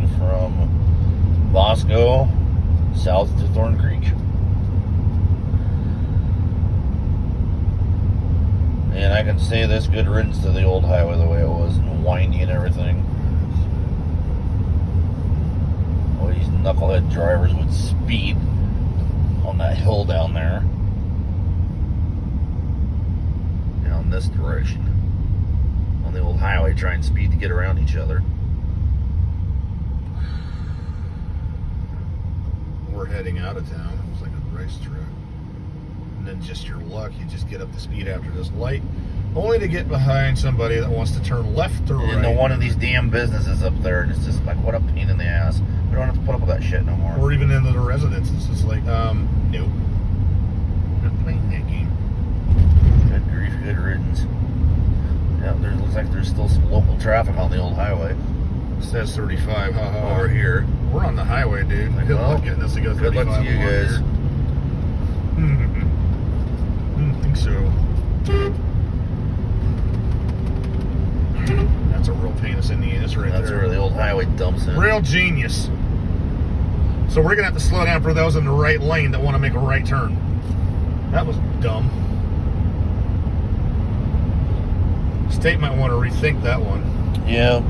going from Bosco south to Thorn Creek. And I can say this, good riddance to the old highway the way it was, and windy and everything. Oh, these knucklehead drivers would speed on that hill down there. Down this direction. On the old highway, trying to speed to get around each other. We're heading out of town. It was like a racetrack. And then just your luck, you just get up to speed after this light, only to get behind somebody that wants to turn left or right. Into one of these damn businesses up there, and it's just like, what a pain in the ass. We don't have to put up with that shit no more. Or even into the residences. It's like, nope. Not playing that game. Good grief, good riddance. Yeah, there looks like there's still some local traffic on the old highway. It says 35, haha. Over here. We're on the highway, dude. Good luck getting us to go 35. Good luck to you guys. I don't think so. That's a real pain in the ass right there. That's where the old highway dumps in. Real genius. So we're going to have to slow down for those in the right lane that want to make a right turn. That was dumb. State might want to rethink that one. Yeah.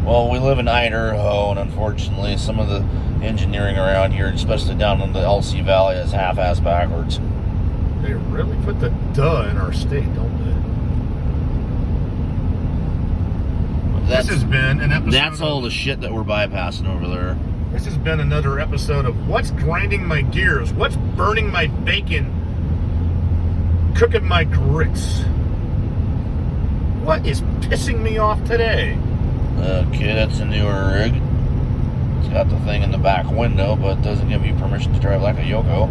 Well, we live in Idaho, and unfortunately, some of the engineering around here, especially down in the LC Valley, is half-assed backwards. They really put the duh in our state, don't they? This has been an episode. That's all the shit that we're bypassing over there. This has been another episode of what's grinding my gears, what's burning my bacon, cooking my grits. What is pissing me off today? Okay, that's a newer rig. It's got the thing in the back window, but it doesn't give you permission to drive like a Yoko.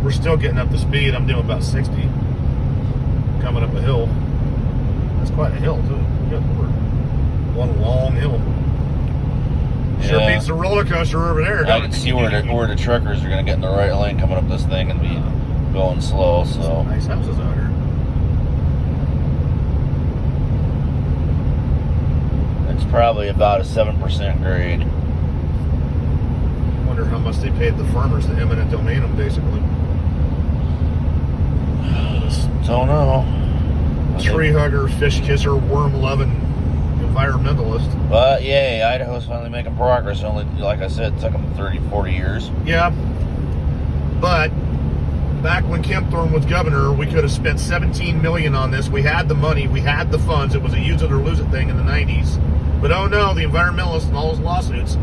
We're still getting up to speed. I'm doing about 60. Coming up a hill. That's quite a hill, too. Good Lord. One long hill. Sure beats the roller coaster over there. I can see where the truckers are going to get in the right lane coming up this thing and be going slow. So nice houses out here. It's probably about a 7% grade. Wonder how much they paid the farmers to eminent domain them, basically. Don't know. Tree hugger, fish kisser, worm loving environmentalist. But yay, Idaho's finally making progress. Only, like I said, it took them 30, 40 years. Yeah. But back when Kemp Thorne was governor, we could have spent $17 million on this. We had the money, we had the funds. It was a use it or lose it thing in the 90s. But oh no, the environmentalists and all those lawsuits,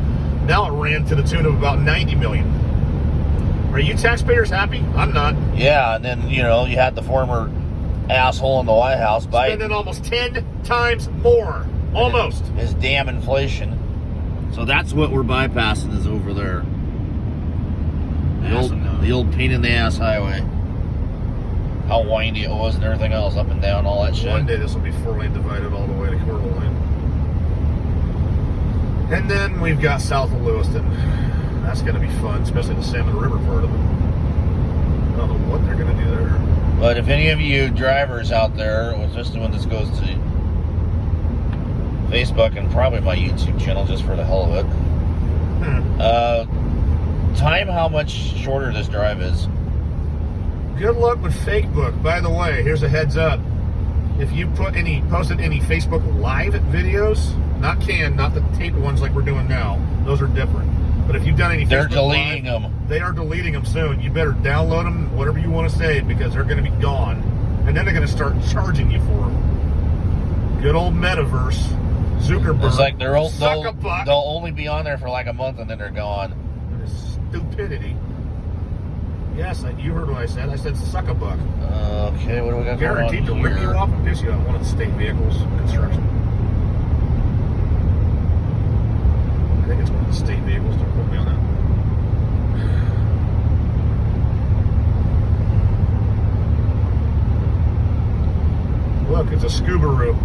now it ran to the tune of about $90 million. Are you taxpayers happy? I'm not. Yeah, and then, you had the former asshole in the White House spending almost 10 times more. Almost. His damn inflation. So that's what we're bypassing is over there. The old pain in the ass highway. How windy it was and everything else, up and down, all that shit. One day this will be 4-lane divided all the way to Coeur d'Alene. And then we've got south of Lewiston. That's going to be fun, especially the Salmon River part of it. I don't know what they're going to do there. But if any of you drivers out there, especially when this goes to Facebook and probably my YouTube channel just for the hell of it, time how much shorter this drive is. Good luck with Facebook. By the way, here's a heads up. If you posted any Facebook Live videos, not the taped ones like we're doing now. Those are different. But if you've done any they're Facebook deleting Live, them. They are deleting them soon. You better download them, whatever you want to say, because they're going to be gone. And then they're going to start charging you for them. Good old metaverse. Zuckerberg. It's like they'll only be on there for like a month and then they're gone. Stupidity. Yes, you heard what I said. I said suck a buck. Okay, what do we got Guaranteed to going on rip you off and piss you off. One of the state vehicles construction. I think it's one of the state vehicles. Don't quote me on that. Look, it's a Scoobaroo.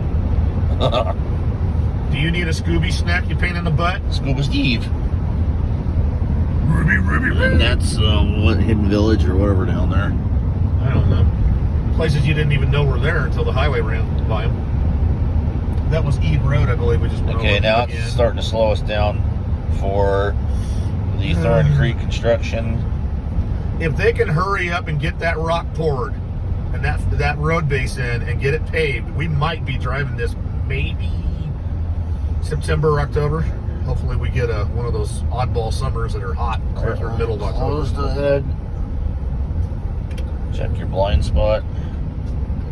Do you need a Scooby snack, you pain in the butt? Scuba Steve. Ruby. And that's what Hidden Village or whatever down there. I don't know. Places you didn't even know were there until the highway ran by them. That was Ede Road, I believe. We just went Okay, over now again. it's starting to slow us down for the Thorn Creek construction. If they can hurry up and get that rock poured and that road base in and get it paved, we might be driving this maybe September or October. Hopefully we get one of those oddball summers that are hot right through the middle of October. Close the hood. Check your blind spot.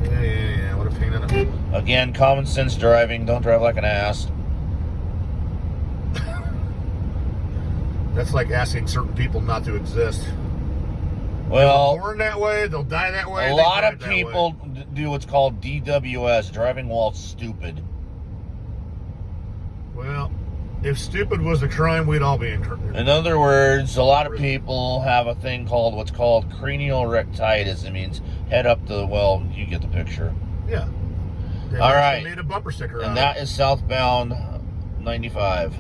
Yeah. What a pain in the... Again, common sense driving. Don't drive like an ass. That's like asking certain people not to exist. Well, They're born that way, they'll die that way. a they lot of drive that people way. do what's called DWS, driving while stupid. Well, if stupid was a crime, we'd all be in. In other words, a lot of people have a thing called what's called cranial rectitis. It means head up to, well, you get the picture. Yeah. They All right. made a bumper sticker out And of that it. is southbound 95.